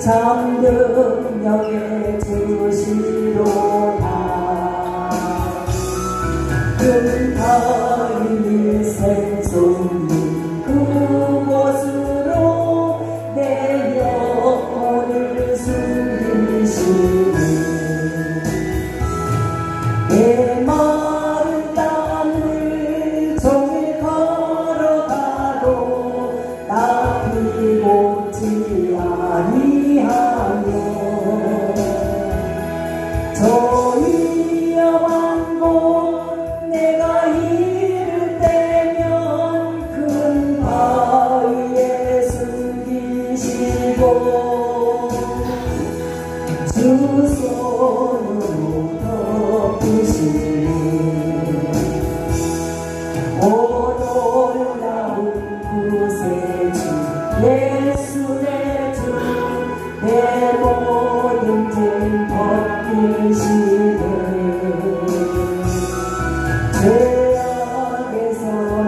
참능력에 주시로다. 근타의 생존이 그곳으로 내 영혼을 숨기시네. 내 마른 땅을 종일 걸어가도 나 비롯지 아니하며 저 위험한 곳 내가 이를 때면 큰 바위에 숨기시고 주 손으로 덮으시네. 오 놀라운 구세주 예수의 주 내 모든 죄 벗기시네. 죄악에서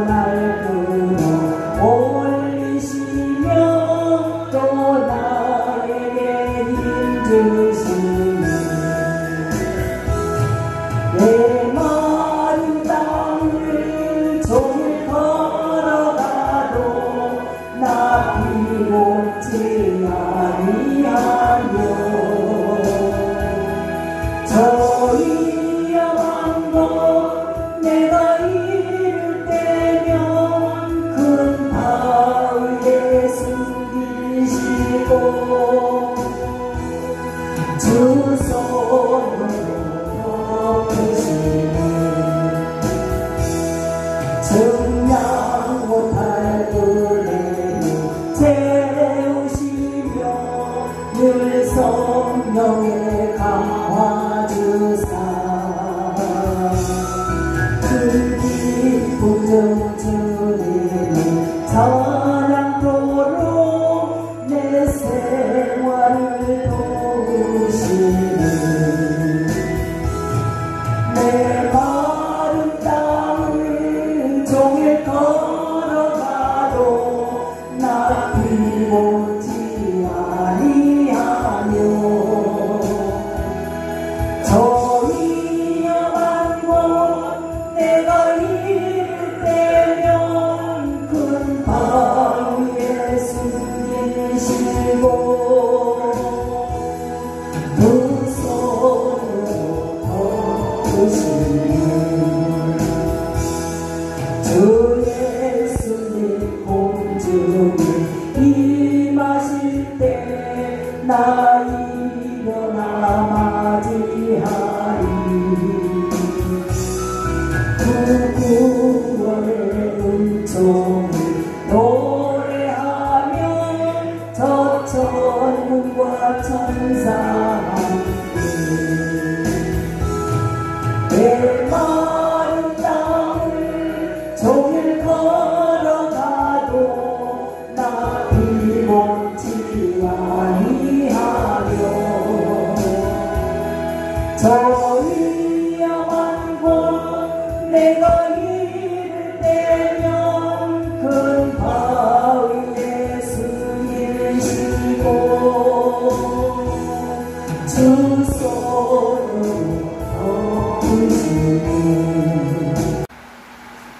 날 끌어 올리시며 또 나에게 힘 주시네. 내 마른 땅을 종일 걸어가도 나 비롯지 아니하며 저 위험한 곳 내가 이를 때면 큰 바위에 숨기시고 주 손으로 덮으시네. 증량 못할 은혜를 채우시며 늘 성령에 감화주사 그 기쁨 중 주님을 찬양토록 내 생활을 도우시네. 내 마른 땅을 종일 걸어가도 나 비롯지 아니하며 저 위험한 곳 내가 이를 때면 큰 바위에 숨기시고 두 손으로 덮으시네. 주 예수님 공중에 임하실 때 나 일어나 맞이하리. 그 구원의 은총을 노래하며 저 천군과 천사와 내 마른 땅을 종일 걸어가도 나 비롯지 아니하며 저 위험한 곳 내가 이를 때면 큰 바위에 숨기시고 주 손으로 덮으시네.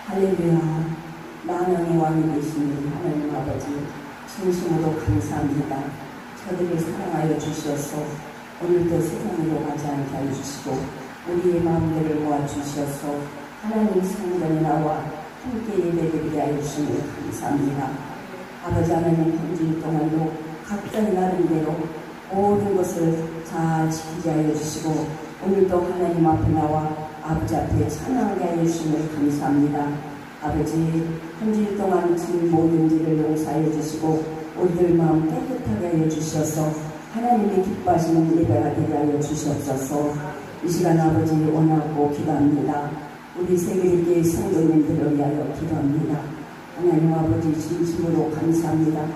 할렐루야. 만왕의 왕이 되신 하나님 아버지 진심으로 감사합니다. 저들을 사랑하여 주시어서 오늘도 세상으로 가지 않게 하여 주시고 우리의 마음들을 모아 주시어서 하나님 성전에 나와 함께 예배드리게 하여 주시니 감사합니다. 아버지 하나님 한 주일 동안도 각자의 나름대로 모든 것을 잘 지키게 하여 주시고 오늘도 하나님 앞에 나와 아버지 앞에 찬양하게 하여 주시니 감사합니다. 아버지 한 주일 동안 지은 모든 일을 용서하여 주시고 우리들 마음 깨끗하게 하여 주셔서 하나님이 기뻐하시는 예배가 되게 하여 주시옵소서. 이 시간 아버지 원하고 기도합니다. 우리 세계교회 성도님들을 위하여 기도합니다. 하나님 아버지 진심으로 감사합니다.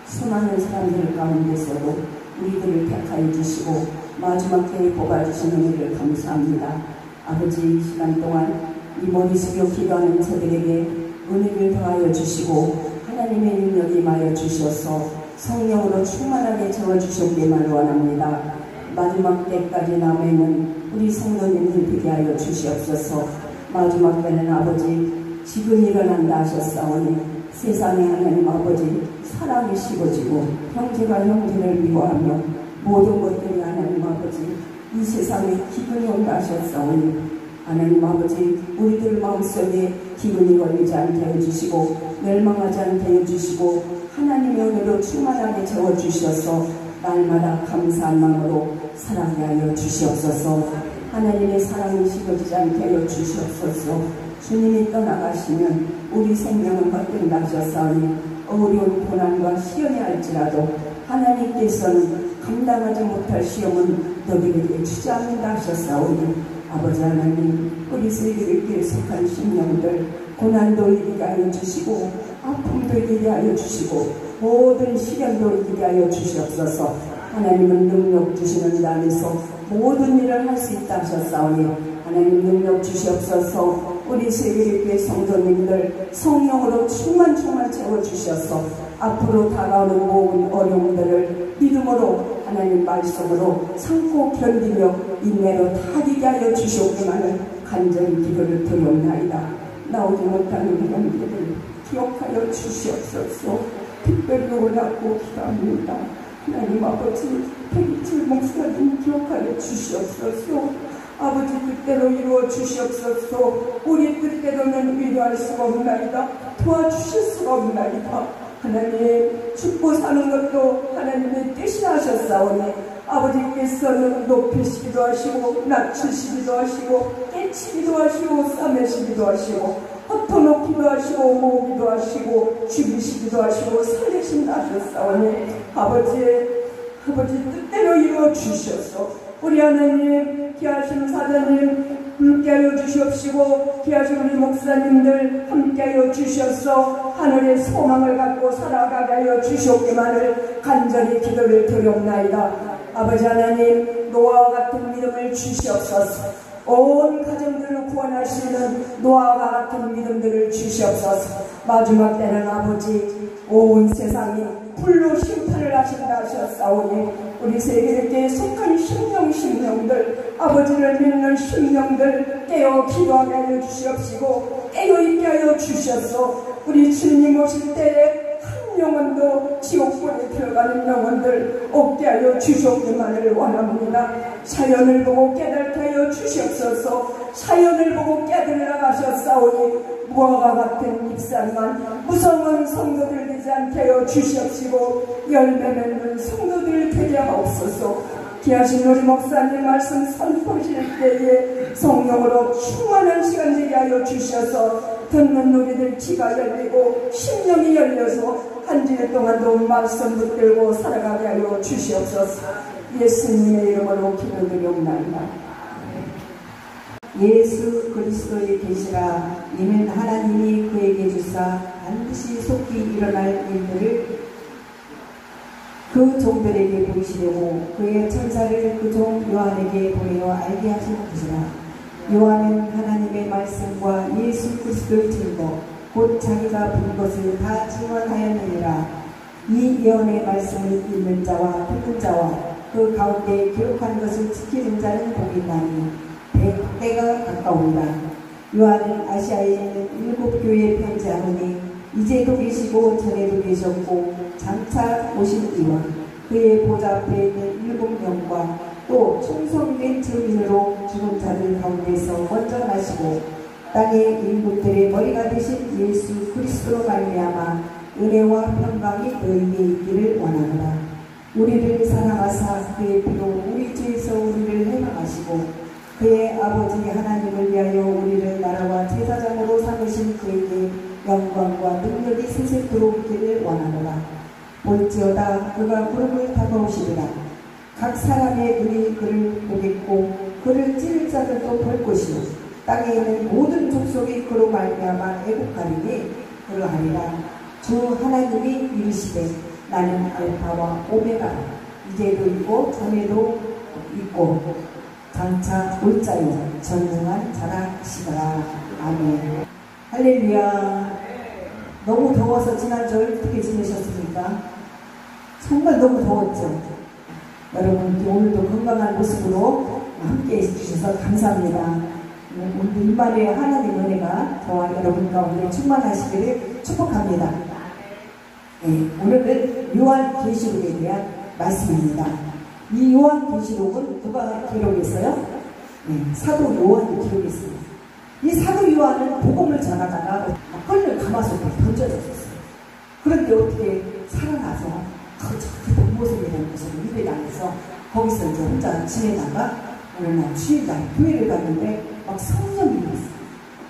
수많은 사람들 가운데서도 우리들을 택하여 주시고 마지막 때에 뽑아주시는 우리를 감사합니다. 아버지 이 시간 동안 이 머리 숙여 기도하는 저들에게 은혜를 더하여 주시고 하나님의 능력이 임하여 주셔서 성령으로 충만하게 채워주셨기만 원합니다. 마지막 때까지 남아있는 우리 성도님들 되게 하여 주시옵소서. 마지막 때는 아버지 지금 일어난다 하셨사오니 세상에 하나님 아버지 사랑이 식어지고 형제가 형제를 미워하며 모든 것들이 하나님 아버지 이 세상에 기근이 온다 하셨사오니 하나님 아버지 우리들 마음속에 기근이 걸리지 않게 해주시고 멸망하지 않게 해주시고 하나님의 은혜로 충만하게 채워주셔서 날마다 감사한 마음으로 사랑하게 하여 주시옵소서. 하나님의 사랑이 식어지지 않게 하여 주시옵소서. 주님이 떠나가시면 우리 생명은 헛된다 하셨사오니 어려운 고난과 시험이 할지라도 하나님께서는 감당하지 못할 시험은 너희에게 주지 않는다 하셨사오니 아버지 하나님 우리 세계에 속한 심령들 고난도 이기게 하여 주시고 아픔도 이기게 하여 주시고 모든 시련도 이기게 하여 주시옵소서. 하나님은 능력 주시는 자에서 모든 일을 할 수 있다 하셨사오니 하나님 능력 주시옵소서. 우리 세계교회 성도님들 성령으로 충만 채워주셔서 앞으로 다가오는 모든 어려움들을 믿음으로 하나님 말씀으로 참고 견디며 인내로 다리게 하여 주시옵기만을 간절히 기도를 드리옵나이다. 나오지 못하는 이들을 기억하여 주시옵소서. 특별히 원하고 기도합니다. 하나님 아버지 백이철 목사님 기억하여 주시옵소서. 아버지 뜻대로 이루어 주시옵소서. 우리 뜻대로는 위로할 수가 없나이다. 도와주실 수가 없나이다. 하나님 죽고 사는 것도 하나님의 뜻이라 하셨사오니 아버지께서는 높이시기도 하시고 낮추시기도 하시고 깨치기도 하시고 싸매시기도 하시고 헛어놓기도 하시고 모으기도 하시고 죽이시기도 하시고 살리신다 하셨사오니 아버지 뜻대로 이루어 주셔서 우리 하나님 귀하신 사장님 함께하여 주시옵시고 귀하신 우리 목사님들 함께하여 주셔서 하늘의 소망을 갖고 살아가게 하여 주시옵기만을 간절히 기도를 드리옵나이다. 아버지 하나님 노아와 같은 믿음을 주시옵소서. 온 가정들을 구원하시는 노아와 같은 믿음들을 주시옵소서. 마지막 때는 아버지 온 세상이 불로 심판을 하신다 하셨사오니 우리 세계에 속한 심령들 아버지를 믿는 심령들 깨어 기도하게 하여 주시옵시고 깨어 있게 하여 주셔서 우리 주님 오실 때에 한 영혼도 지옥불에 들어가는 영혼들 없게 하여 주시옵기만을 원합니다. 사연을 보고 깨닫게 하여 주시옵소서. 사연을 보고 깨달으라 하셨사오니 무화과 같은 잎사만 무성한 성도들 되지 않게 하여 주시옵시고 열매 맺는 성도들 되게 하옵소서. 귀하신 우리 목사님 말씀 선포하실 때에 성령으로 충만한 시간 되게 하여 주셔서 듣는 우리들 귀가 열리고 심령이 열려서 한 주일 동안도 말씀 붙들고 살아가게 하여 주시옵소서. 예수님의 이름으로 기도드리옵나이다. 예수 그리스도의 계시라. 이는 하나님이 그에게 주사 반드시 속히 일어날 일들을 그 종들에게 보이시려고 그의 천사를 그 종 요한에게 보내어 알게 하신 것이라. 요한은 하나님의 말씀과 예수 그리스도의 증거 곧 자기가 본 것을 다 증언하였느니라. 이 예언의 말씀을 읽는 자와 듣는 자와 그 가운데 기록한 것을 지키는 자는 복이 있나니 때가 가까우니라. 요한은 아시아에 있는 7교회에 편지하노니 이제도 계시고 전에도 계셨고 장차 오신 이와 그의 보좌 앞에 있는 7명과 또 충성된 증인으로 죽은 자들 가운데서 먼저 나시고 땅의 인국들의 머리가 되신 예수 그리스도로 말미암아 은혜와 평강이 너희에게 있기를 원하노라. 우리를 사랑하사 그의 피로 우리 죄에서 우리를 해방하시고 그의 아버지 하나님을 위하여 우리를 나라와 제사장으로 삼으신 그에게 영광과 능력이 세세토록 있기를 원하노라. 볼지어다 그가 무릎을 다가오시리라. 각 사람의 눈이 그를 보겠고 그를 찌를 자들도 볼 것이요 땅에 있는 모든 족속이 그로 말미암아 애국하리니 그러하리라. 주 하나님이 이르시되 나는 알파와 오메가 이제도 있고 전에도 있고 장차 올 자요 전능한 자라 하시더라. 아멘. 할렐루야. 너무 더워서 지난주 어떻게 지내셨습니까? 정말 너무 더웠죠. 여러분 오늘도 건강한 모습으로 함께 해주셔서 감사합니다. 오늘 이말의 하나님 은혜가 저와 여러분 가운데 충만하시기를 축복합니다. 네, 오늘은 요한계시록에 대한 말씀입니다. 이 요한계시록은 누가 기록했어요? 네, 사도 요한이 기록했습니다. 이 사도 요한은 복음을 전하다가 끈을 가마솥에 던져졌었어요. 그런데 어떻게 살아나서 그 본모습이라는 것을 예배 안에서 거기서 이제 혼자 지내다가 어느 날 주일날 교회를 갔는데 막 성령이 임했어요.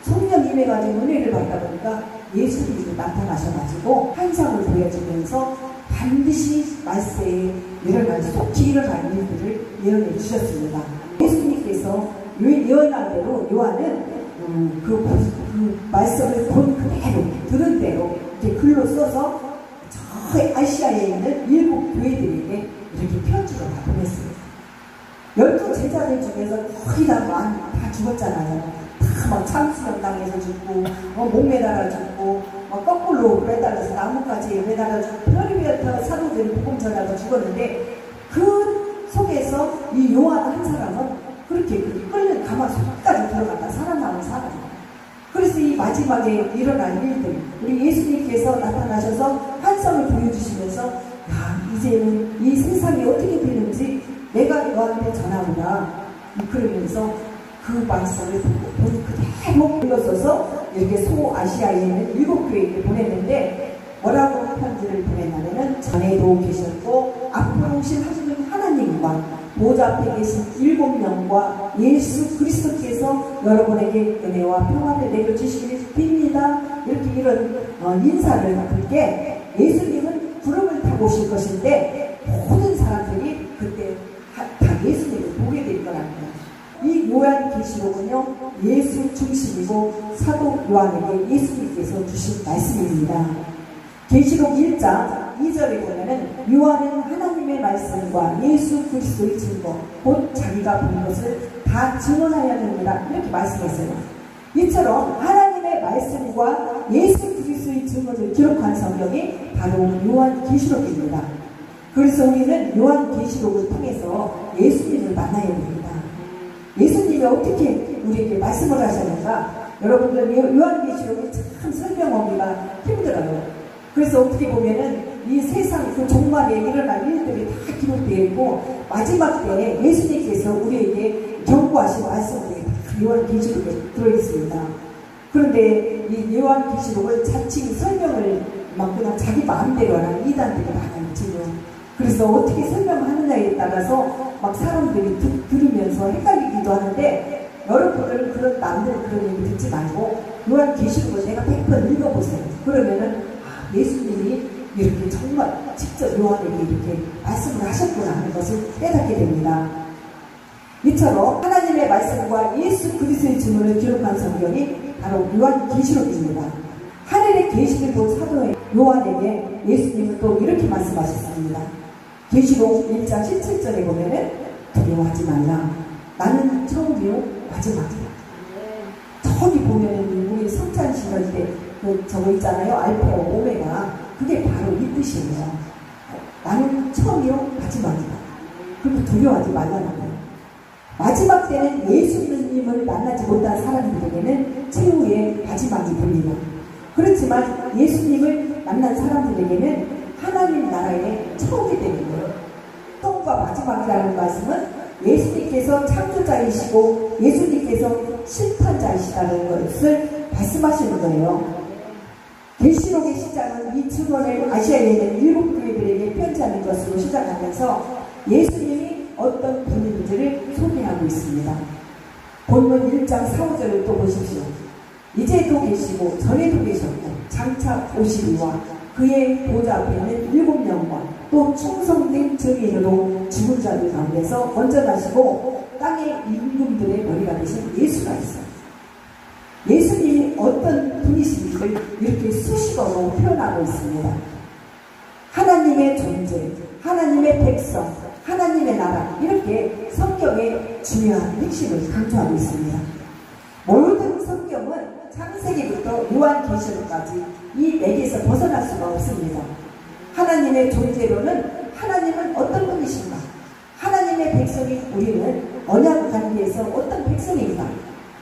성령 임해가지고 은혜를 받다 보니까 예수님이 나타나셔가지고 환상을 보여주면서 반드시 말세에 일어날 속히 일어날 일들을 예언해 주셨습니다. 예수님께서 예언한 대로 요한은 그 말씀을 본 그대로 들은 대로 이렇게 글로 써서 저 아시아에 있는 일곱 교회들에게 이렇게 편지로 다 보냈습니다. 12 제자들 중에서 거의 다 죽었잖아요. 다 막 참수령 당해서 죽고, 목 매달아 죽고, 거꾸로 매달아서 나뭇가지에 매달아 죽고, 별의별 사도들이 복음 전하고 죽었는데, 그 속에서 이 요한 한 사람은 그렇게 끓는 가마솥까지 들어갔다 살아남은 사람이에요. 그래서 이 마지막에 일어날 일들, 우리 예수님께서 나타나셔서 환상을 보여주시면서, 야, 이제는 이 세상이 어떻게 되는지 내가 너한테 전하구나. 그러면서 그 말씀을 본 그대로 불러서서 이렇게 소아시아에 있는 7교회에 보냈는데 뭐라고 편지를 보냈냐면은 전에도 계셨고 앞으로 오실 하나님과 보좌 앞에 계신 7명과 예수 그리스도께서 여러분에게 은혜와 평안을 내려주시기를 빕니다. 이렇게 이런 인사를 함께 예수님은 구름을 타고 오실 것인데 모든 사람들이 그때 다 예수님을 보게 될 거랍니다. 이 요한계시록은요 예수 중심이고 사도 요한에게 예수님께서 주신 말씀입니다. 계시록 1장 2절에 보면은 요한은 하나님의 말씀과 예수 그리스도의 증거 곧 자기가 본 것을 다 증언하였느니라 이렇게 말씀했어요. 이처럼 하나님의 말씀과 예수 그리스도의 증거를 기록한 성경이 바로 요한계시록입니다. 그래서 우리는 요한계시록을 통해서 예수님을 만나야 됩니다. 예수님이 어떻게 우리에게 말씀을 하셨는가? 여러분들 요한계시록이 참 설명하기가 힘들어요. 그래서 어떻게 보면은 이 세상 그 종말에 일어날 일들이 다 기록되어 있고 마지막 때에 예수님께서 우리에게 경고하신 말씀들이 다 요한계시록에 들어있습니다. 그런데 이 요한계시록을 자칭 설명을 막 그냥 자기 마음대로 하는 이단들이 많아요 지금. 그래서 어떻게 설명하느냐에 따라서 막 사람들이 들으면서 헷갈리기도 하는데 여러분들은 그런 남들 그런 얘기 듣지 말고 요한계시록을 내가 100번 읽어보세요. 그러면은 예수님이 이렇게 정말 직접 요한에게 이렇게 말씀을 하셨구나 하는 것을 깨닫게 됩니다. 이처럼 하나님의 말씀과 예수 그리스도의 증언을 기록한 성경이 바로 요한계시록입니다. 하늘의 계시를 본 사도 요한에게 예수님은 또 이렇게 말씀하셨습니다. 계시록 1장 17절에 보면은 두려워하지 말라. 나는 처음이요 마지막이다. 저기 보면은 우리 성찬 신할 때 저거 있잖아요. 알파 오메가. 그게 바로 이 뜻이에요. 나는 처음이요 마지막이다. 그리고 두려워하지 말라는 거예요. 마지막 때는 예수님을 만나지 못한 사람들에게는 최후의 마지막이 됩니다. 그렇지만 예수님을 만난 사람들에게는 하나님 나라의 처음이 되는 거예요. 처음과 마지막이라는 말씀은 예수님께서 창조자이시고 예수님께서 심판자이시다는 것을 말씀하시는 거예요. 계시록의 시작은 이 증언을 아시아에 있는 7교회들에게 편지하는 것으로 시작하면서 예수님이 어떤 분인지를 소개하고 있습니다. 본문 1장 4, 5절을 또 보십시오. 이제도 계시고 전에도 계셨고 장차 오시리와 그의 보좌 앞에는 7명과 또 충성된 증인으로 죽은 자들 가운데서 먼저 나시고 땅의 임금들의 머리가 되신 예수가 있어요. 예수님이 어떤 분이신지를 이렇게 수식어로 표현하고 있습니다. 하나님의 존재, 하나님의 백성, 하나님의 나라 이렇게 성경의 중요한 핵심을 강조하고 있습니다. 모든 성경은 창세기부터 요한계시록까지 이 맥에서 벗어날 수가 없습니다. 하나님의 존재로는 하나님은 어떤 분이신가? 하나님의 백성인 우리는 언약 관계에서 어떤 백성인가?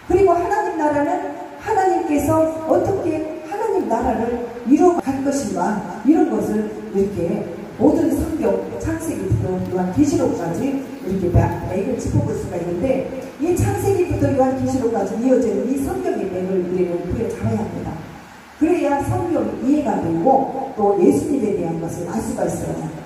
그리고 하나님 나라는 하나님께서 어떻게 하나님 나라를 이루어갈 것인가? 이런 것을 이렇게 모든 성경, 창세기부터 요한계시록까지 이렇게 맥을 짚어볼 수가 있는데, 이 창세기부터 요한계시록까지 이어지는 이 성경의 맥을 우리는 부여잡아야 합니다. 그래야 성경이 이해가 되고 또 예수님에 대한 것을 알 수가 있어요.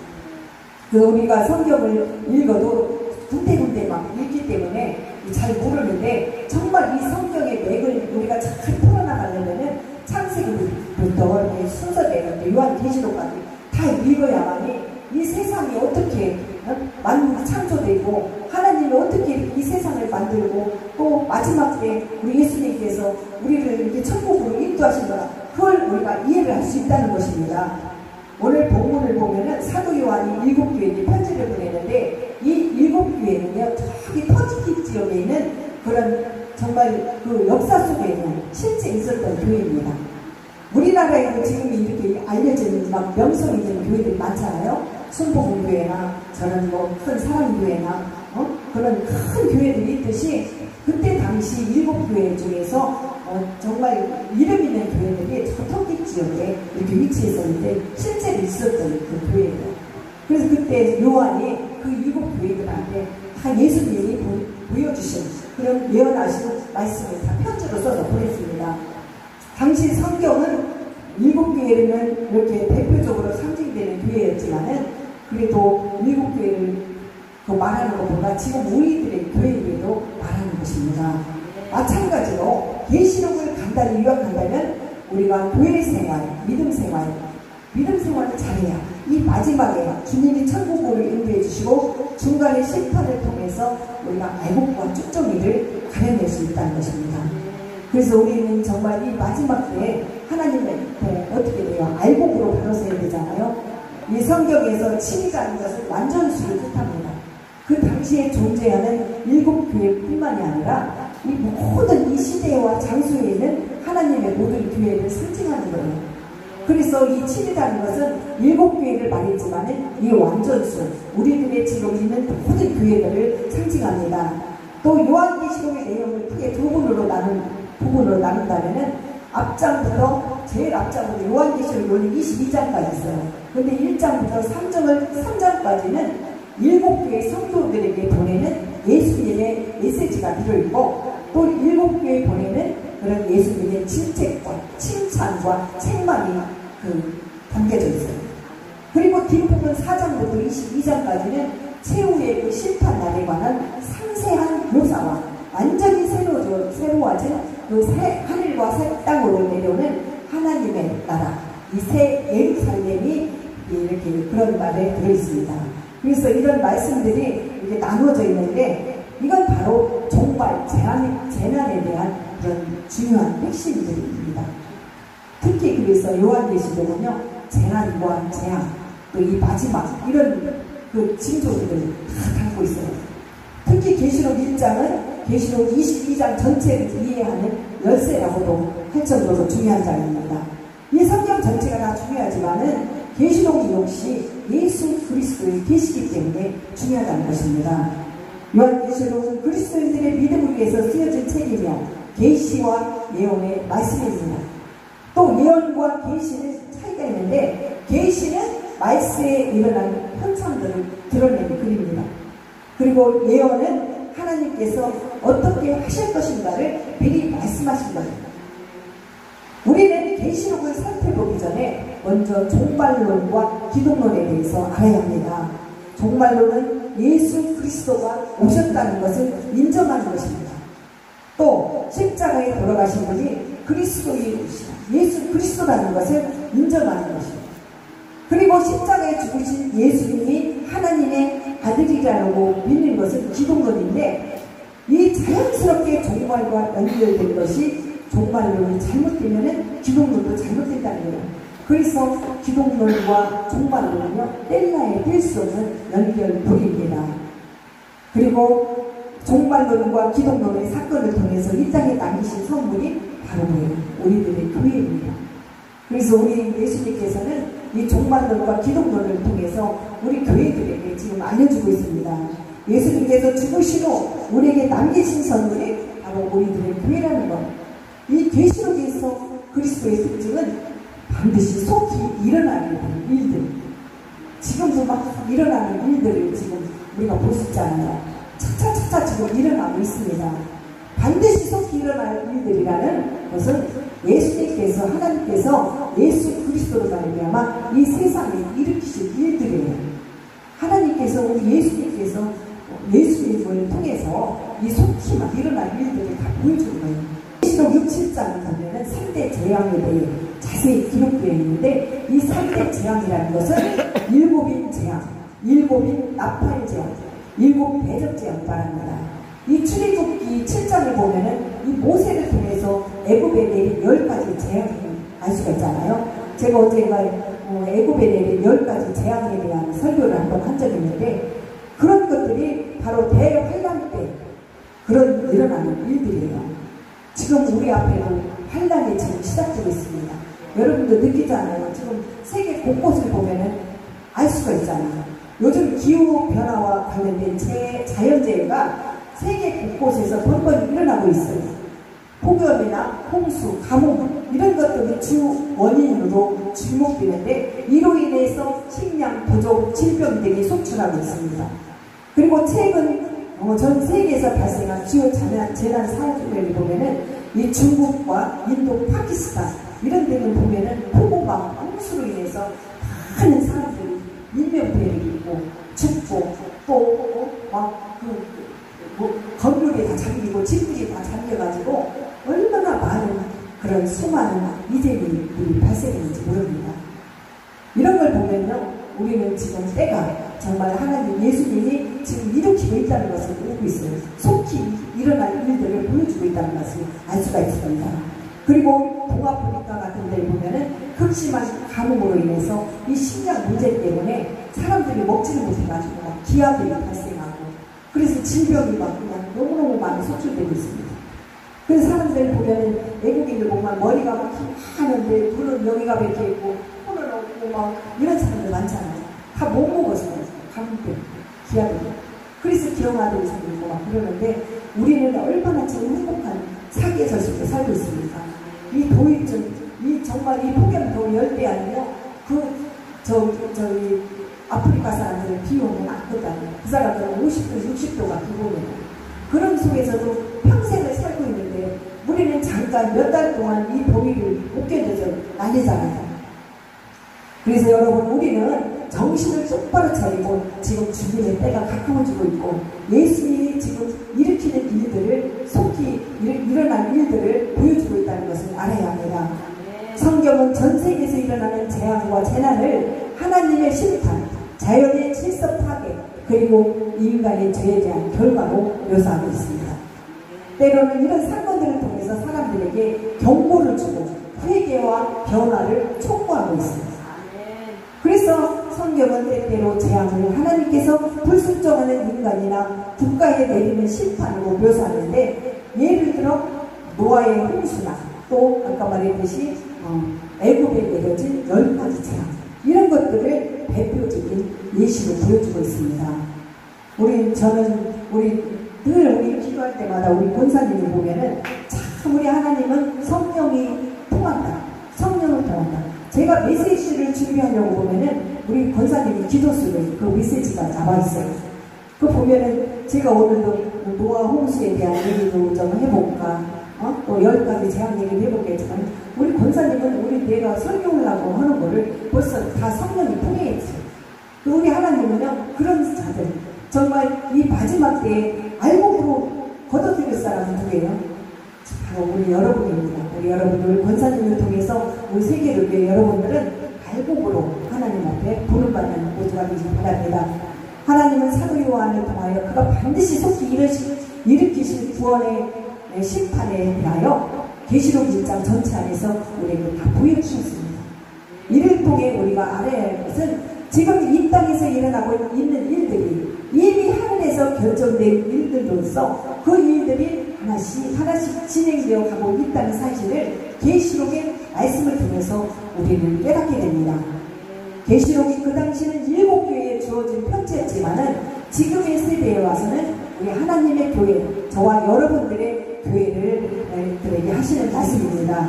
우리가 성경을 읽어도 군데군데 막 읽기 때문에 잘 모르는데, 정말 이 성경의 맥을 우리가 잘 풀어나가려면은 창세기부터 순서대로 요한계시록까지 다 읽어야만이 이 세상이 어떻게 만물이 창조되고 하나님이 어떻게 이 세상을 만들고 또 마지막 때 우리 예수님께서 우리를 이렇게 천국으로 인도하신다, 그걸 우리가 이해를 할 수 있다는 것입니다. 오늘 본문을 보면은 사도 요한이 7교회에 편지를 보내는데, 이 7교회는요 저기 터키키 지역에 있는 그런 정말 그 역사 속에 있는 실제 있었던 교회입니다. 우리나라에도 지금 이렇게 알려진 막 명성 있는 교회들이 많잖아요. 순복음교회나 저는 뭐 큰 사랑교회나 그런 큰 교회들이 있듯이, 그때 당시 7교회 중에서 정말 이름 있는 교회들이 저 터키 지역에 이렇게 위치해서 있는데 실제로 있었던 그 교회예요. 그래서 그때 요한이 그 7교회들한테 다 예수님이 보여주신 그런 예언하신 말씀을 다 편지로 써서 보냈습니다. 당시 성경은 7교회는 이렇게 대표적으로 상징되는 교회였지만은, 그래도 7교회를 말하는 것보다 지금 우리들의 교회에도 말하는 것입니다. 마찬가지로 계시록을 간단히 요약한다면 우리가 교회 생활, 믿음 생활을 잘해야 이 마지막에 주님이 천국으로 인도해 주시고 중간에 심판을 통해서 우리가 애국과 쭉정이를 가려낼 수 있다는 것입니다. 그래서 우리는 정말 이 마지막 때에 하나님의 어떻게 돼요? 알곡으로 바로서야 되잖아요. 이 성경에서 7이라는 것은 완전수를 뜻합니다. 그 당시에 존재하는 7교회뿐만이 아니라 이 모든 이 시대와 장소에 있는 하나님의 모든 교회를 상징하는 거예요. 그래서 이 7이라는 것은 7교회를 말했지만은 이 완전수, 우리들의 지금 있는 모든 교회들을 상징합니다. 또 요한계시록의 내용을 크게 두 부분으로 나눈다면은 앞장부터 제일 앞장부터 요한계시록 22장까지 있어요. 근데 1장부터 3장까지는 7교회 성도들에게 보내는 예수님의 메시지가 들어있고, 또 7교회 보내는 그런 예수님의 질책과 칭찬과 책망이 담겨져 있어요. 그리고 뒷부분 4장부터 22장까지는 최후의 그 심판날에 관한 상세한 묘사와 완전히 새로워진 그 새 하늘과 새 땅으로 내려오는 하나님의 나라, 이 새 예루살렘이 이렇게 그런 말에 들어있습니다. 그래서 이런 말씀들이 이렇게 나누어져 있는데, 이건 바로 종말, 재난에 대한 그런 중요한 핵심들입니다. 특히 그래서 요한계시록은요, 재난과 재앙, 또 이 마지막 이런 그 징조들을 다 담고 있어요. 특히 계시록 1장은 계시록 22장 전체를 이해하는 열쇠라고도 할 정도로 중요한 장입니다. 이 성경 전체가 다 중요하지만은 계시록 역시 예수 그리스도의 계시기 때문에 중요하다는 것입니다. 요한계시록은 그리스도인들의 믿음을 위해서 쓰여진 책이며 계시와 예언의 말씀입니다. 또 예언과 계시는 차이가 있는데, 계시는 말세에 일어난 현상들을 드러내는 글입니다. 그리고 예언은 하나님께서 어떻게 하실 것인가를 미리 말씀하신 거예요. 우리는 계시록을 살펴보기 전에 먼저 종말론과 기독론에 대해서 알아야 합니다. 종말론은 예수 그리스도가 오셨다는 것을 인정하는 것입니다. 또 십자가에 돌아가신 분이 그리스도이시다, 예수 그리스도라는 것을 인정하는 것입니다. 그리고 십자가에 죽으신 예수님이 하나님의 아들이라고 믿는 것은 기독론인데, 이 자연스럽게 종말과 연결된 것이 종말론이 잘못되면 기독론도 잘못된다는 거예요. 그래서 기독론과 종말론은요, 뗄래야 뗄 수 없는 연결고리입니다. 그리고 종말론과 기독론의 사건을 통해서 이 땅에 남기신 선물이 바로 우리들의 교회입니다. 그래서 우리 예수님께서는 이 종말론과 기독론을 통해서 우리 교회들에게 지금 알려주고 있습니다. 예수님께서 죽으신 후 우리에게 남기신 선물이 바로 우리들의 교회라는 것. 이 계시록에서 그리스도의 특징은 반드시 속히 일어나는 일들, 지금도 막 일어나는 일들을 지금 우리가 볼 수 있잖아요. 차차차차 지금 일어나고 있습니다. 반드시 속히 일어날 일들이라는 것은 예수님께서, 하나님께서 예수 그리스도로 말미암아 이 세상에 일으키신 일들이에요. 하나님께서, 우리 예수님께서 예수님을 통해서 이 속히 막 일어날 일들을 다 보여주는 거예요. 계시록 6, 7장을 보면은 3대 재앙에 대해 자세히 기록되어 있는데, 이 3대 재앙이라는 것은 일곱인 재앙, 일곱인 나팔 재앙, 일곱 대적 재앙을 말합니다. 이 출애굽기 7장을 보면은 이 모세를 통해서 애굽에 내린 10가지 재앙을 알 수가 있잖아요. 제가 언젠가 애굽에 내린 10가지 재앙에 대한 설교를 한번 한 적이 있는데, 그런 것들이 바로 대환란 때 그런 일어나는 일들이에요. 지금 우리 앞에도 환란이 지금 시작되고 있습니다. 여러분도 느끼잖아요. 지금 세계 곳곳을 보면은 알 수가 있잖아요. 요즘 기후 변화와 관련된 자연재해가 세계 곳곳에서 번번 일어나고 있어요. 폭염이나 홍수, 가뭄 이런 것들이 주 원인으로 주목되는데, 이로 인해서 식량 부족, 질병 등이 속출하고 있습니다. 그리고 최근 전 세계에서 발생한 주요 재난 사례를 보면은 이 중국과 인도, 파키스탄 이런 데는 보면은 폭우가 홍수로 인해서 많은 사람들이 인명피해를 입고 죽고, 또 건물이 다 잠기고 집들이 다 잠겨가지고 얼마나 많은 그런 수많은 이재민들이 발생했는지 모릅니다. 이런 걸 보면요, 우리는 지금 때가 정말 하나님 예수님이 지금 일으키고 있다는 것을 알고 있어요. 속히 일어날 일들을 보여주고 있다는 것을 알 수가 있습니다. 그리고 동아프리카 같은 데 보면은 극심한 가뭄으로 인해서 이 식량 문제 때문에 사람들이 먹지를 못해가지고 막 기아들이 발생하고, 그래서 질병이 막 그냥 너무너무 많이 속출되고 있습니다. 그래서 사람들 보면은 외국인들 보면 머리가 막 하는데 눈은 여기가 몇 개 있고 코는 없고 막 이런 사람들 많잖아요. 다 못 먹었어요. 가뭄 때문에, 기아들. 그래서 기형아들이 생기고 막 그러는데, 우리는 얼마나 지금 행복한 사계절 속에 살고 있습니까? 이 도입증, 이 정말 이 폭염 열대 아니요, 저기 아프리카 사람들은 비 오면 안 거잖아요. 그 사람들은 50도, 60도가 기본이에요. 그런 속에서도 평생을 살고 있는데, 우리는 잠깐 몇 달 동안 이 더위를 못 견뎌서 난리잖아요. 그래서 여러분, 우리는 정신을 똑바로 차리고 지금 주님의 때가 가까워지고 있고, 예수님이 지금 일으키는 일들을, 속히 일어날 일들을 보여주고 있다는 것을 알아야 합니다. 성경은 전 세계에서 일어나는 재앙과 재난을 하나님의 심판, 자연의 질서 파괴, 그리고 인간의 죄에 대한 결과로 묘사하고 있습니다. 때로는 이런 사건들을 통해서 사람들에게 경고를 주고 회개와 변화를 촉구하고 있습니다. 그래서 성경은 때때로 재앙을 하나님께서 불순종하는 인간이나 국가에 내리는 심판으로 묘사하는데, 예를 들어 노아의 홍수나 또 아까 말했듯이 애굽에 내려진 10가지 재앙, 이런 것들을 대표적인 예시로 보여주고 있습니다. 우리 늘 기도할 때마다 우리 권사님을 보면은 참 우리 하나님은 성령이 통한다. 성령을 통한다. 제가 메시지를 준비하려고 보면은 우리 권사님이 기도수를 그 메시지가 나와 있어요. 그거 보면은 제가 오늘도 노아 홍수에 대한 얘기도 좀 해볼까, 또 10가지 재앙 얘기를 해보겠지만, 우리 권사님은 우리 내가 설교하려고 하는 거를 벌써 다 성령이 통해 있어요. 우리 하나님은요, 그런 자들, 정말 이 마지막 때에 알곡으로 걷어들일 사람은 누구예요? 바로 우리 여러분입니다. 우리 여러분들 권사님을 통해서 우리 세계를 위해 여러분들은 알곡으로 하나님 앞에 부름받는 모두가 되시기 바랍니다. 하나님은 사도 요한을 통하여 그가 반드시 속히 일으키실 구원의 심판에 대하여 계시록 1장 전체 안에서 우리에게 다 보여주셨습니다. 이를 통해 우리가 알아야 할 것은 지금 이 땅에서 일어나고 있는 일들이 이미 하늘에서 결정된 일들로서 그 일들이 하나씩 진행되어 가고 있다는 사실을 계시록의 말씀을 통해서 우리는 깨닫게 됩니다. 계시록이 그 당시는 7교회에 주어진 편지였지만은 지금의 세대에 와서는 우리 하나님의 교회, 저와 여러분들의 교회들에게 하시는 말씀입니다.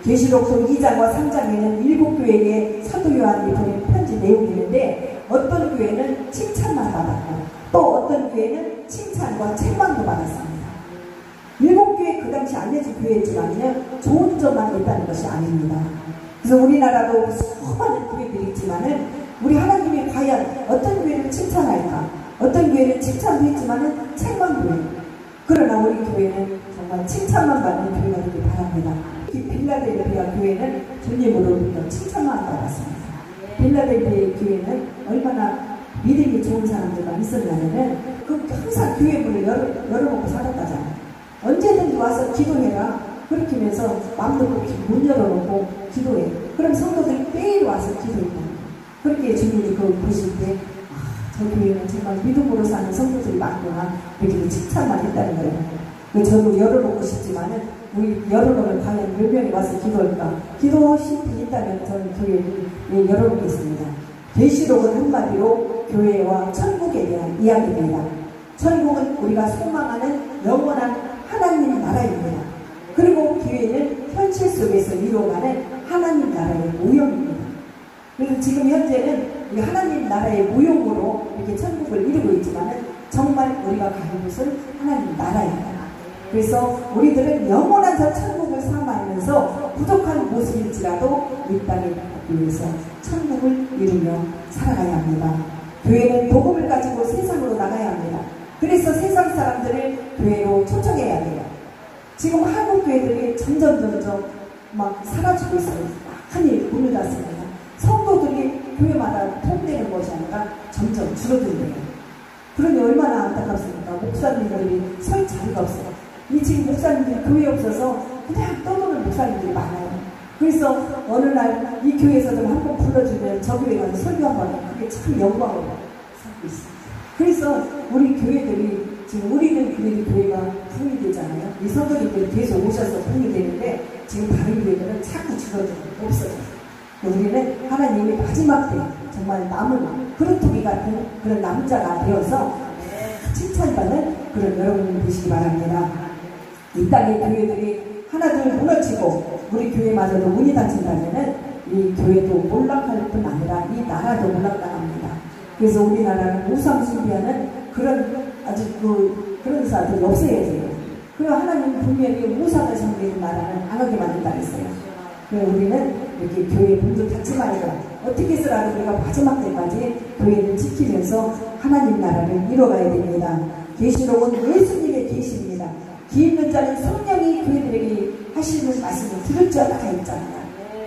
계시록 2장과 3장에는 7교회에 사도 요한이 보낸 편지 내용이 있는데 어떤 교회는 칭찬만 받았고 또 어떤 교회는 칭찬과 책망도 받았습니다. 7교회 그 당시 알려진 교회지만요 좋은 점만 있다는 것이 아닙니다. 그래서 우리나라도 수많은 교회들이 있지만은 우리 하나님이 과연 어떤 교회를 칭찬할까, 어떤 교회는 칭찬도 있지만은 책망도 해요. 그러나 우리 교회는 정말 칭찬만 받는 교회가 되길 바랍니다. 빌라델피아 교회는 주님으로부터 칭찬만 받았습니다. 빌라델피아 교회는 얼마나 믿음이 좋은 사람들만 있었냐면은 항상 교회 문을 열어놓고 살았다잖아요. 언제든지 와서 기도해라. 그렇게 하면서 마음 놓고 문 열어놓고 기도해. 그럼 성도들이 매일 와서 기도했다. 그렇게 주님이 그걸 보실 때 저 교회는 정말 믿음으로 사는 성도들이 많구나. 이렇게 칭찬만 했다는 거예요. 저도 열어놓고 싶지만은 우리 열어놓으면 과연 몇 명이 와서 기도할까? 기도하실 분 있다면 저는 교회를 열어놓겠습니다. 계시록은 한마디로 교회와 천국에 대한 이야기입니다. 천국은 우리가 소망하는 영원한 하나님 나라입니다. 그리고 교회는 현실 속에서 이루어가는 하나님 나라의 모형입니다. 그래서 지금 현재는 우리 하나님 나라의 모형으로 이렇게 천국을 이루고 있지만 정말 우리가 가는 곳은 하나님 나라입니다. 그래서 우리들은 영원한 저 천국을 삼아하면서 부족한 모습일지라도 이 땅에 닿기 위해서 천국을 이루며 살아가야 합니다. 교회는 복음을 가지고 세상으로 나가야 합니다. 그래서 세상 사람들을 교회로 초청해야 돼요. 지금 한국 교회들이 점점 막 사라지고 있어요. 많이 문을 닫습니다. 성도들이 교회마다 통되는 것이 아니라 점점 줄어들네요. 그러니 얼마나 안타깝습니까? 목사님들이 설 자리가 없어요. 이 지금 목사님들이 교회 없어서 그냥 떠도는 목사님들이 많아요. 그래서 어느 날 이 교회에서 좀 한번 불러주면 저 교회 가서 설교 한번 해요. 그게 참 영광으로 살고 있습니다. 그래서 우리 교회들이 지금 우리는 그래도 교회가 부흥이 되잖아요. 이 성도님들이 계속 오셔서 부흥이 되는데 지금 다른 교회들은 자꾸 줄어들고 없어져요. 우리는 하나님이 마지막 때 정말 남은 그릇토기 같은 그런 남자가 되어서 칭찬받는 그런 여러분이 되시기 바랍니다. 이 땅의 교회들이 하나둘 무너지고 우리 교회마저도 문이 닫힌다면은 이 교회도 몰락할 뿐 아니라 이 나라도 몰락당합니다. 그래서 우리나라는 우상 숭배하는 그런 아주 그런 사람들이 없어야 돼요. 그리고 하나님 분명히 우상을 섬기는 나라는 안 하게 만든다 했어요. 그래서 우리는 이렇게 교회 문도 닫지 말고 어떻게 해서라도 우리가 마지막 때까지 교회를 지키면서 하나님 나라를 이뤄가야 됩니다. 계시록은 예수님의 계시입니다. 귀 있는 자는 성령이 교회들에게 하시는 말씀을 들을 줄 알아야 있잖아요.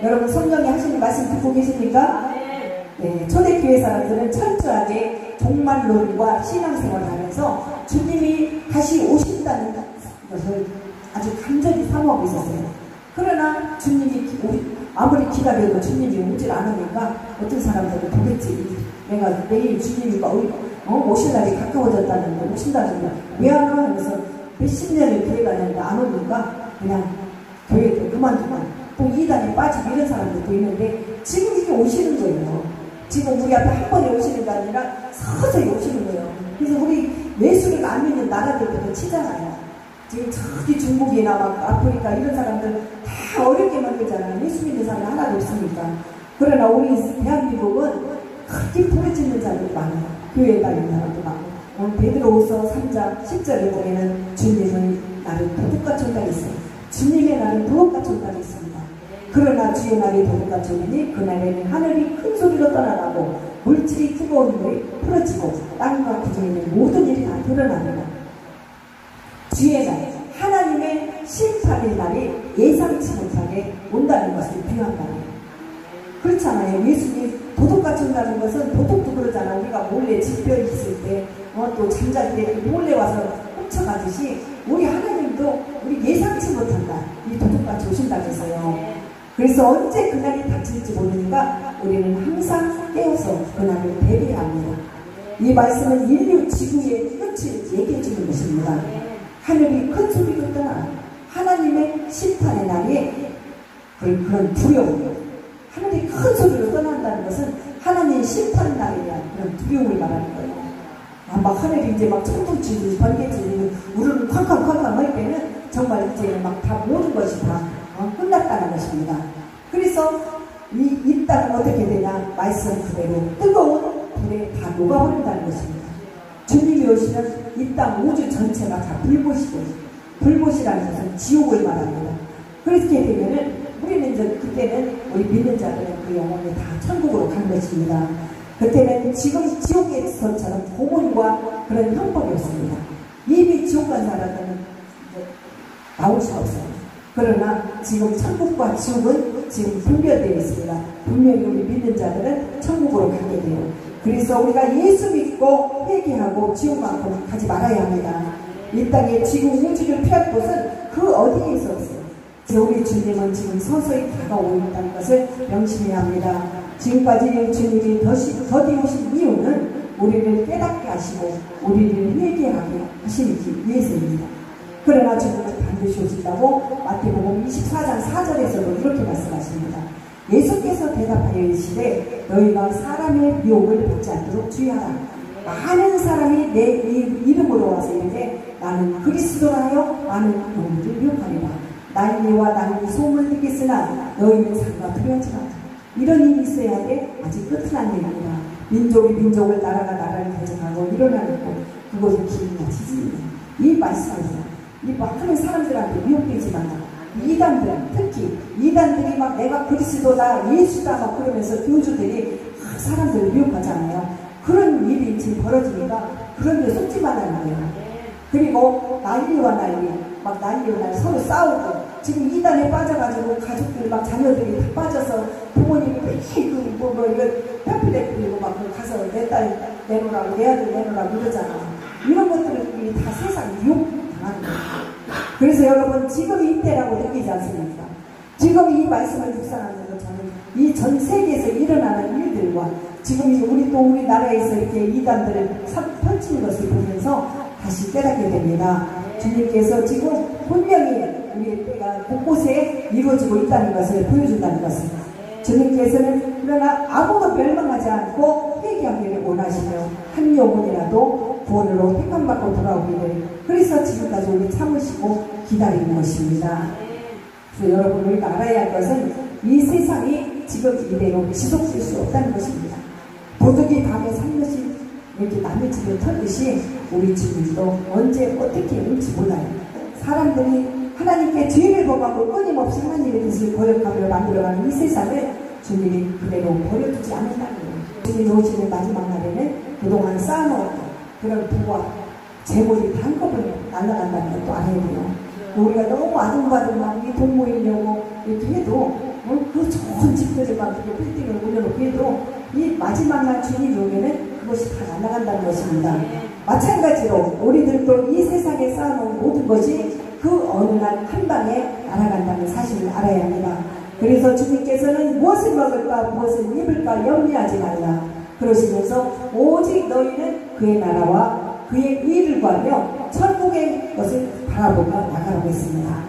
여러분 성령이 하시는 말씀 듣고 계십니까? 네, 초대교회 사람들은 철저하게 종말론과 신앙생활을 하면서 주님이 다시 오신다는 것을 아주 간절히 사모하고 있었어요. 그러나 주님이 아무리 기다려도 주님이 오질 않으니까 어떤 사람들은 도대체 내가 내일 주님이 오실 날이 가까워졌다는데 오신다는데 왜 안 와? 그래서 몇십 년을 교회 다녔는데 안 오니까 그냥 교회도 그만두고 또 이단에 빠지고 이런 사람들도 있는데 지금 이게 오시는 거예요. 지금 우리 앞에 한 번에 오시는 게 아니라 서서히 오시는 거예요. 그래서 우리 예수를 안 믿는 나라들부터 치잖아요. 지금 저기 중국이나 막 아프리카 이런 사람들 다 어렵게 만들잖아요. 예수 믿는 사람이 하나도 없으니까. 그러나 우리 대한민국은 크게 부르짖는 자들이 많아요. 교회에 다니는 사람도 많고. 오늘 베드로후서 3장 10절에 보면은 주님의 날은 도둑같이 온다고 있어요. 주님의 날은 도둑같이 온다고 있습니다. 그러나 주의 날이 도둑같이 오니 그날에는 하늘이 큰 소리로 떠나가고 물질이 뜨거운 물이 풀어지고 땅과 구중에 있는 모든 일이 다 드러납니다. 주의 날, 하나님의 심판의 날이 예상치 못하게 온다는 것을 비유한 말이에요. 그렇잖아요. 예수님 도둑같이 온다는 것은 도둑도 그러잖아. 우리가 몰래 집별 있을 때 또 잠잘 때 몰래 와서 훔쳐가듯이 우리 하나님도 우리 예상치 못한 날 이 도둑같이 오신다고 했어요. 그래서 언제 그날이 닥칠지 모르니까 우리는 항상 깨어서 그날을 대비해야 합니다. 이 말씀은 인류 지구의 끝을 얘기해 주는 것입니다. 하늘이 큰 소리로 떠나 하나님의 심판의 날에 그런 두려움, 하늘이 큰 소리로 떠난다는 것은 하나님의 심판 날에 대한 그런 두려움을 말하는 거예요. 막 하늘이 이제 막 청통치고 번개치고 우르르 쾅쾅쾅쾅 할 때는 정말 이제 막 다 모든 것이 다 끝났다는 것입니다. 그래서 이 땅은 어떻게 되냐? 말씀 그대로 뜨거운 불에 다 녹아버린다는 것입니다. 주님이 오시면 이 땅 우주 전체가 다 불못이라는 것은 지옥을 말합니다. 그렇게 되면은 우리는 이제 그때는 우리 믿는 자들은 그 영혼이 다 천국으로 간 것입니다. 그때는 지금 지옥에서처럼 고문과 그런 형벌이 없습니다. 이미 지옥 간 사람들은 나올 수 없어요. 그러나 지금 천국과 지옥은 지금 분별되어 있습니다. 분명히 우리 믿는 자들은 천국으로 가게 돼요. 그래서 우리가 예수 믿고 회개하고 지옥만큼 가지 말아야 합니다. 이 땅에 지금 우주를 피할 곳은 그 어디에서 없어요. 우리 주님은 지금 서서히 다가오고 있다는 것을 명심해야 합니다. 지금까지 주님이 더디 오신 이유는 우리를 깨닫게 하시고 우리를 회개하게 하시기 위해서입니다. 그러나 주님은 반드시 오신다고 마태복음 24장 4절에서도 이렇게 말씀하십니다. 예수께서 대답하여 이르시되 너희가 사람의 미혹을 받지 않도록 주의하라. 많은 사람이 내 이름으로 와서 이르되 나는 그리스도라 하여 많은 영혼들을 미혹하리라. 난리와 난리 소문을 듣겠으나 너희는 상과 두려워하지 마라. 이런 일이 있어야 돼. 아직 끝은 아닙니다. 민족이 민족을 나라가 나라를 대적하고 일어나는 것 그것은 기이나 지지입니다. 이 말씀입니다. 이 많은 사람들한테 미혹되지 마라. 이단들, 특히 이단들이 막 내가 그리스도다 예수다 막 그러면서 교주들이 사람들을 미혹하잖아요. 그런 일이 지금 벌어지니까 그런 데 속지 말라는 거예요. 그리고 난리와 난리 막 난리와 난리 서로 싸우고 지금 이단에 빠져가지고 가족들 막 자녀들이 다 빠져서 부모님이 이거 뼈피대 뿌리고 막 가서 내 딸 내놓으라고 내 아들 내놓으라고 이러잖아. 이런 것들이 다 세상 미혹 당하는 거예요. 그래서 여러분 지금 이때라고 느끼지 않습니까? 지금 이 말씀을 묵상하면서 저는 이 전 세계에서 일어나는 일들과 지금 우리 나라에서 이렇게 이단들을 펼치는 것을 보면서 다시 깨닫게 됩니다. 주님께서 지금 분명히 우리의 때가 곳곳에 이루어지고 있다는 것을 보여준다는 것입니다. 주님께서는 그러나 아무도 멸망하지 않고 회개하기를 원하시며 한 영혼이라도 구원으로 택함받고 돌아오기를 그래서 지금까지 우리 참으시고 기다리는 것입니다. 그래서 여러분 우리가 알아야 할 것은 이 세상이 지금 이대로 지속될 수 없다는 것입니다. 도둑이 밤에 살며시 이렇게 남의 집을 털듯이 우리 주님도 언제 어떻게 올지 몰라요. 사람들이 하나님께 죄를 범하고 끊임없이 하나님의 뜻을 거역하며 만들어가는 이 세상을 주님이 그대로 버려두지 않는다는 거예요. 주님이 오시는 마지막 날에는 그동안 쌓아놓았던 그런 부와 재물이 다 한꺼번에 날아간다는 것도 알아야 돼요. 우리가 너무 아둥바둥 이 돈 모이려고 이렇게 해도 그 좋은 집들을 막 이렇게 빌딩을 올려놓고 해도 이 마지막 날 주님이 오면은 그것이 다 날아간다는 것입니다. 마찬가지로 우리들도 이 세상에 쌓아놓은 모든 것이 그 어느 날 한 방에 날아간다는 사실을 알아야 합니다. 그래서 주님께서는 무엇을 먹을까 무엇을 입을까 염려하지 말라 그러시면서 오직 너희는 그의 나라와 그의 의를 구하며 천국의 것을 바라보며 나가라고 했습니다.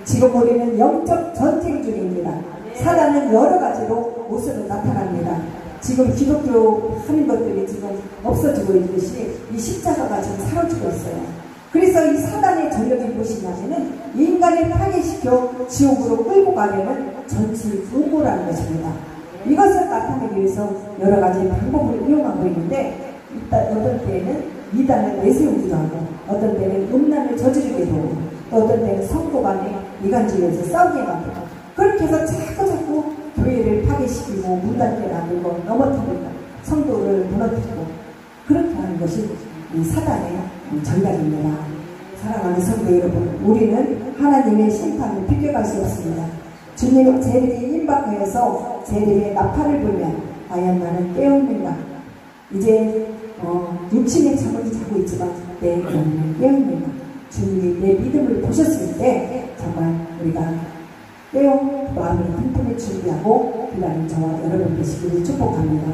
지금 우리는 영적 전쟁 중입니다. 사단은 여러 가지로 모습으로 나타납니다. 지금 기독교 하는 것들이 지금 없어지고 있듯이 이 십자가가 지금 사라지고 있어요. 그래서 이 사단의 전력이 무엇이냐면은 인간을 파괴시켜 지옥으로 끌고 가려는 전술공고라는 것입니다. 이것을 나타내기 위해서 여러 가지 방법을 이용하고 있는데 어떤 때에는 이단을 내세우기도 하고 어떤 때는 음란을 저지르기도 하고 또 어떤 때는 성도 간에 이간질에서 싸우게 만들고 그렇게 해서 자꾸 교회를 파괴시키고 문단계 만들고 넘어뜨리고 성도를 무너뜨리고 그렇게 하는 것이 이 사단의 전략입니다. 사랑하는 성도 여러분, 우리는 하나님의 심판을 비껴갈 수 없습니다. 주님의 재림이 임박하여서 재림의 나팔을 불면 과연 나는 깨어있는가? 이제 육신의 잠을 자고 있지만 내 영혼은 깨어있는가? 주님이 내 믿음을 보셨을 때 정말 우리가 깨어 마음을 튼튼히 준비하고 기다리는 저와 여러분 되시기를 축복합니다.